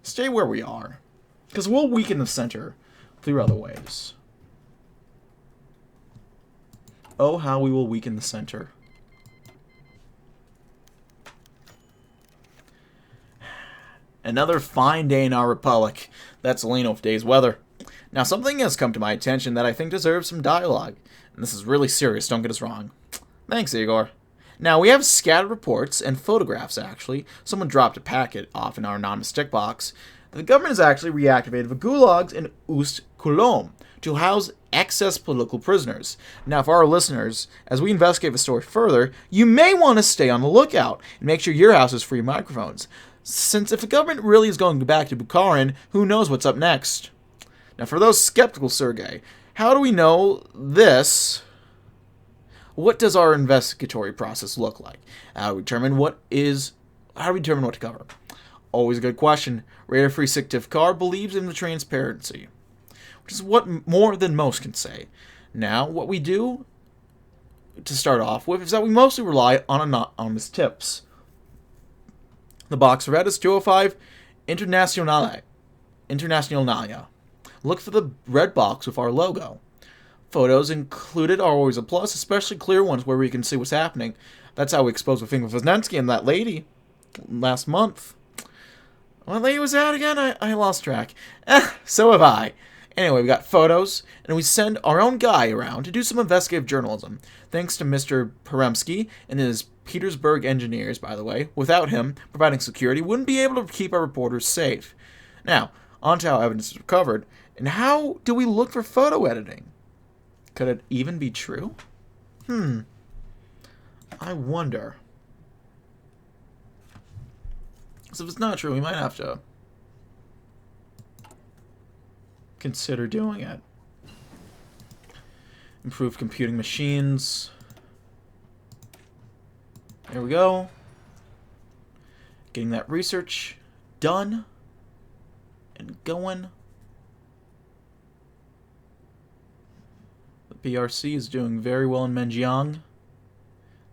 Stay where we are, because we'll weaken the center through other ways. Oh, how we will weaken the center. Another fine day in our republic. That's Leonov day's weather. Now, something has come to my attention that I think deserves some dialogue. And this is really serious, don't get us wrong. Thanks, Igor. Now, we have scattered reports and photographs, actually. Someone dropped a packet off in our anonymous stick box. The government has actually reactivated the gulags in Ust-Kulom to house excess political prisoners. Now, for our listeners, as we investigate the story further, you may want to stay on the lookout and make sure your house has free microphones. Since if the government really is going back to Bukharin, who knows what's up next? Now, for those skeptical, Sergei, how do we know this? What does our investigatory process look like? How do we determine what to cover? Always a good question. Radar Free Syktyvkar believes in the transparency, which is what more than most can say. Now, what we do to start off with is that we mostly rely on anonymous tips. The box read is 205 Internationale. Look for the red box with our logo. Photos included are always a plus, especially clear ones where we can see what's happening. That's how we exposed the thing with Vesnetsky and that lady last month. What lady was that again? I lost track. So have I. Anyway, we got photos, and we send our own guy around to do some investigative journalism. Thanks to Mr. Paramilitary and his Petersburg engineers, by the way. Without him providing security, wouldn't be able to keep our reporters safe. Now, on to how evidence is recovered, and how do we look for photo editing? Could it even be true? I wonder. So if it's not true, we might have to consider doing it. Improve computing machines. There we go. Getting that research done and going. The PRC is doing very well in Menjiang.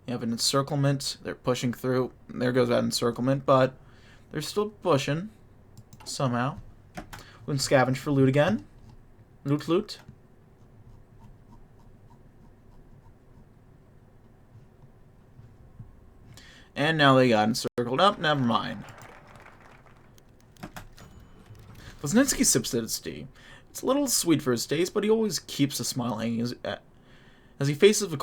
You have an encirclement. They're pushing through. There goes that encirclement, but they're still pushing somehow. We can scavenge for loot again. Loot. And now they got encircled up. Never mind. Bolsheviks sips at its tea. It's a little sweet for his taste, but he always keeps a smile hanging as he faces the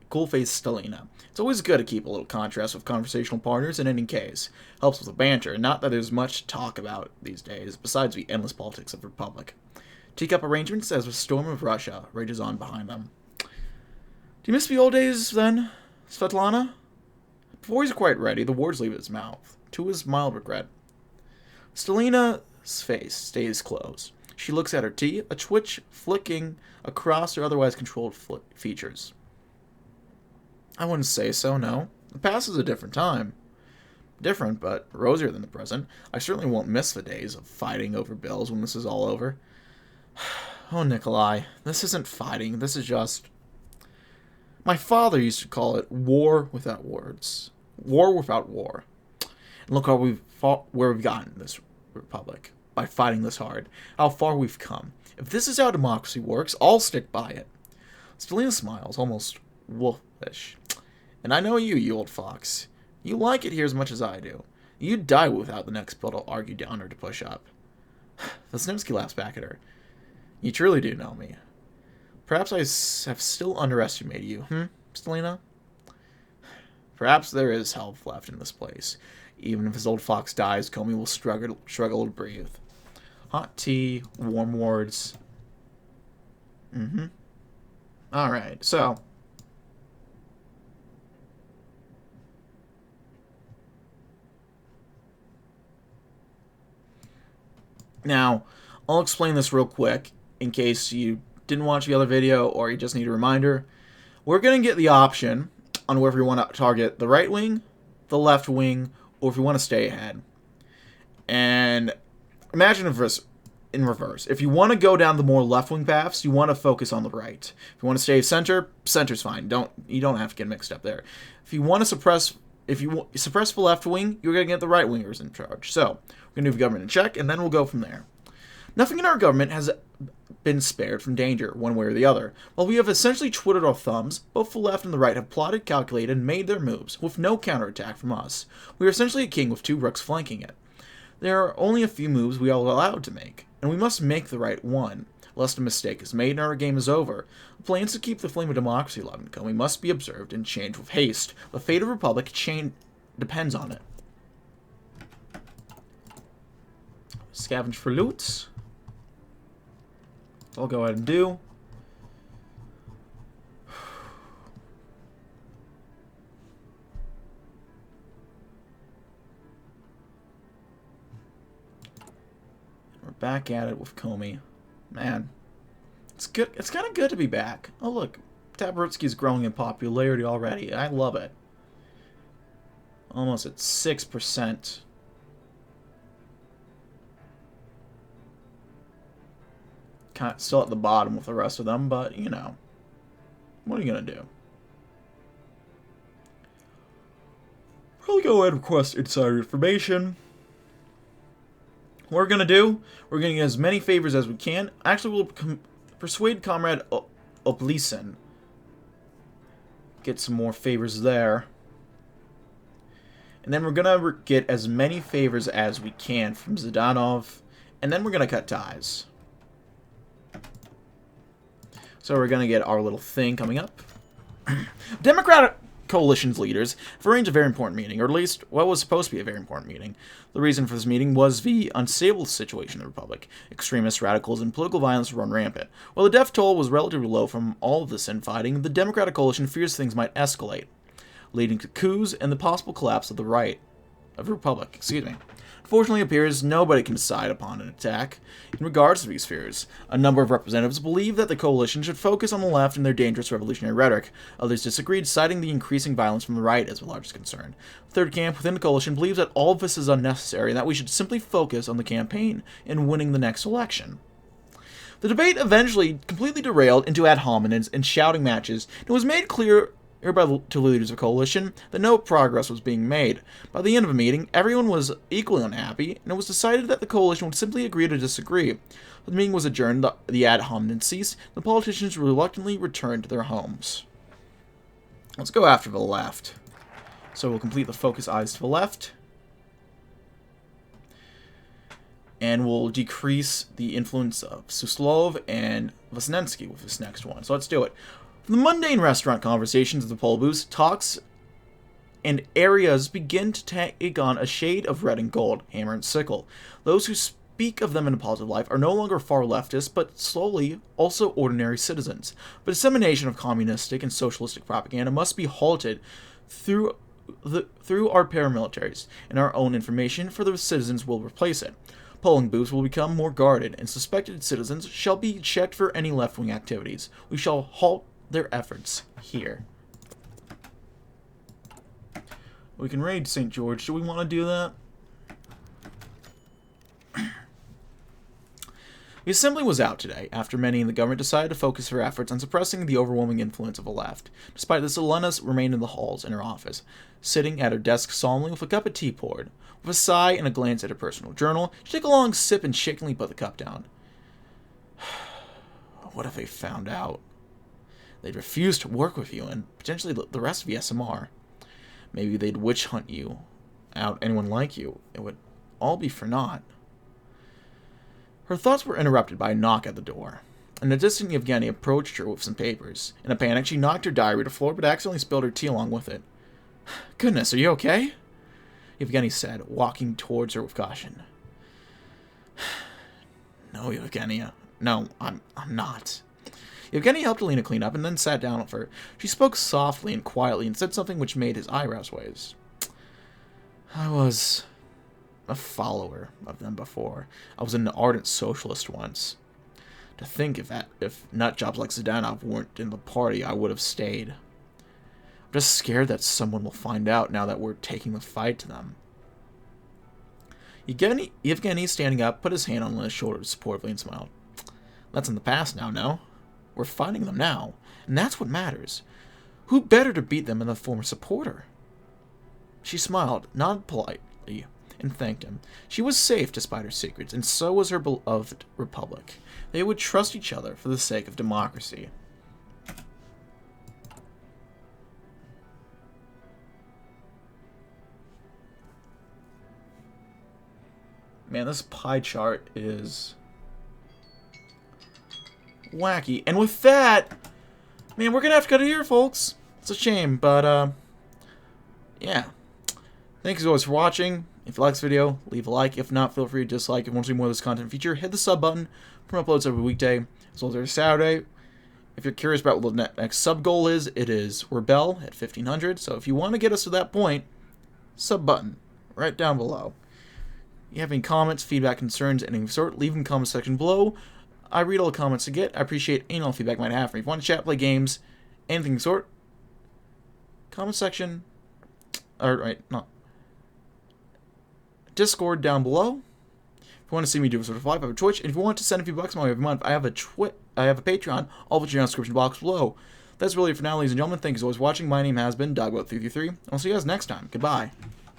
cool-faced Stalina. It's always good to keep a little contrast with conversational partners in any case. Helps with the banter, and not that there's much to talk about these days, besides the endless politics of the Republic. Teacup arrangements as the storm of Russia rages on behind them. Do you miss the old days, then, Svetlana? Before he's quite ready, the words leave his mouth, to his mild regret. Stalina's face stays closed. She looks at her tea, a twitch flicking across her otherwise controlled features. I wouldn't say so, no. The past is a different time. Different, but rosier than the present. I certainly won't miss the days of fighting over bills when this is all over. Oh, Nikolai, this isn't fighting. This is just... My father used to call it war without words. War without war. And look how where we've gotten this republic. By fighting this hard. How far we've come. If this is how democracy works, I'll stick by it. Stalina smiles, almost wolfish. And I know you old fox. You like it here as much as I do. You'd die without the next bill to argue down or to push up. Vesnitsky laughs back at her. You truly do know me. Perhaps I have still underestimated you, Stalina? Perhaps there is health left in this place. Even if his old fox dies, Comey will struggle to breathe. Hot tea, warm words. Alright, so... Now, I'll explain this real quick in case you didn't watch the other video or you just need a reminder. We're going to get the option on whether you want to target the right wing, the left wing, or if you want to stay ahead. And imagine in reverse. If you want to go down the more left-wing paths, you want to focus on the right. If you want to stay center, center's fine. You don't have to get mixed up there. If you want to suppress the left wing, you're going to get the right wingers in charge. So, we're going to do the government in check, and then we'll go from there. Nothing in our government has been spared from danger, one way or the other. While we have essentially twiddled our thumbs, both the left and the right have plotted, calculated, and made their moves, with no counterattack from us. We are essentially a king with two rooks flanking it. There are only a few moves we are allowed to make, and we must make the right one, lest a mistake is made and our game is over. The plans to keep the flame of democracy alive in Comey must be observed and changed with haste. The fate of the Republic depends on it. Scavenge for loot. I'll go ahead and do. We're back at it with Comey. Man, it's good. It's kind of good to be back. Oh look, Taboritsky's growing in popularity already. I love it. Almost at 6%. Kind of still at the bottom with the rest of them, but you know, what are you gonna do? Probably go ahead and request insider information. What we're gonna do, we're gonna get as many favors as we can. Actually, we'll persuade Comrade Oplisen. Get some more favors there. And then we're gonna get as many favors as we can from Zhdanov. And then we're gonna cut ties. So we're gonna get our little thing coming up. Democratic Coalition's leaders have arranged a very important meeting, or at least what was supposed to be a very important meeting. The reason for this meeting was the unstable situation in the Republic. Extremists, radicals, and political violence run rampant. While the death toll was relatively low from all of this infighting, the Democratic Coalition fears things might escalate, leading to coups and the possible collapse of the Republic. Fortunately, it appears nobody can decide upon an attack. In regards to these fears, a number of representatives believe that the coalition should focus on the left and their dangerous revolutionary rhetoric. Others disagreed, citing the increasing violence from the right as the largest concern. The third camp within the coalition believes that all of this is unnecessary and that we should simply focus on the campaign and winning the next election. The debate eventually completely derailed into ad hominems and shouting matches, and it was made clear or by to leaders of coalition, that no progress was being made. By the end of the meeting, everyone was equally unhappy, and it was decided that the coalition would simply agree to disagree. The meeting was adjourned, the ad hominem ceased, the politicians reluctantly returned to their homes. Let's go after the left. So we'll complete the focus eyes to the left. And we'll decrease the influence of Suslov and Vesnensky with this next one. So let's do it. From the mundane restaurant conversations of the poll booths, talks and areas begin to take on a shade of red and gold, hammer and sickle. Those who speak of them in a positive life are no longer far leftists, but slowly also ordinary citizens. The dissemination of communistic and socialistic propaganda must be halted through our paramilitaries, and our own information for the citizens will replace it. Polling booths will become more guarded, and suspected citizens shall be checked for any left-wing activities. We shall halt their efforts here. We can raid St. George. Do we want to do that? The assembly was out today, after many in the government decided to focus their efforts on suppressing the overwhelming influence of the left. Despite this, Elena remained in the halls in her office, sitting at her desk solemnly with a cup of tea poured. With a sigh and a glance at her personal journal, she took a long sip and shakingly put the cup down. What if they found out? They'd refuse to work with you, and potentially the rest of the SMR. Maybe they'd witch hunt you out, anyone like you. It would all be for naught. Her thoughts were interrupted by a knock at the door, and a distant Yevgeny approached her with some papers. In a panic, she knocked her diary to the floor, but accidentally spilled her tea along with it. Goodness, are you okay? Yevgeny said, walking towards her with caution. No, Yevgeny. No, I'm not. Yevgeny helped Alina clean up and then sat down with her. She spoke softly and quietly and said something which made his eyebrows raise. I was a follower of them before. I was an ardent socialist once. To think if nutjobs like Zdanov weren't in the party, I would have stayed. I'm just scared that someone will find out now that we're taking the fight to them. Yevgeny, standing up, put his hand on Lena's shoulder supportively and smiled. That's in the past now, no? We're fighting them now, and that's what matters. Who better to beat them than a former supporter? She smiled, nodded politely, and thanked him. She was safe despite her secrets, and so was her beloved Republic. They would trust each other for the sake of democracy. Man, this pie chart is wacky. And with that, man, we're going to have to cut it here, folks. It's a shame, but, yeah. Thanks as always for watching. If you like this video, leave a like. If not, feel free to dislike. If you want to see more of this content feature, hit the sub button from uploads every weekday, as well as every Saturday. If you're curious about what the next sub goal is, it is Rebel at 1500. So if you want to get us to that point, sub button right down below. If you have any comments, feedback, concerns, anything of the sort, leave them in the comment section below. I read all the comments I get. I appreciate any and all feedback you might have for me. If you want to chat, play games, anything of the sort, comment section, Discord down below. If you want to see me do a sort of live, I have a Twitch. And if you want to send a few bucks my way every month, I have a Patreon, all of which are in the description box below. That's really it for now, ladies and gentlemen. Thank you as always for watching. My name has been Dogboat333, and I'll see you guys next time. Goodbye.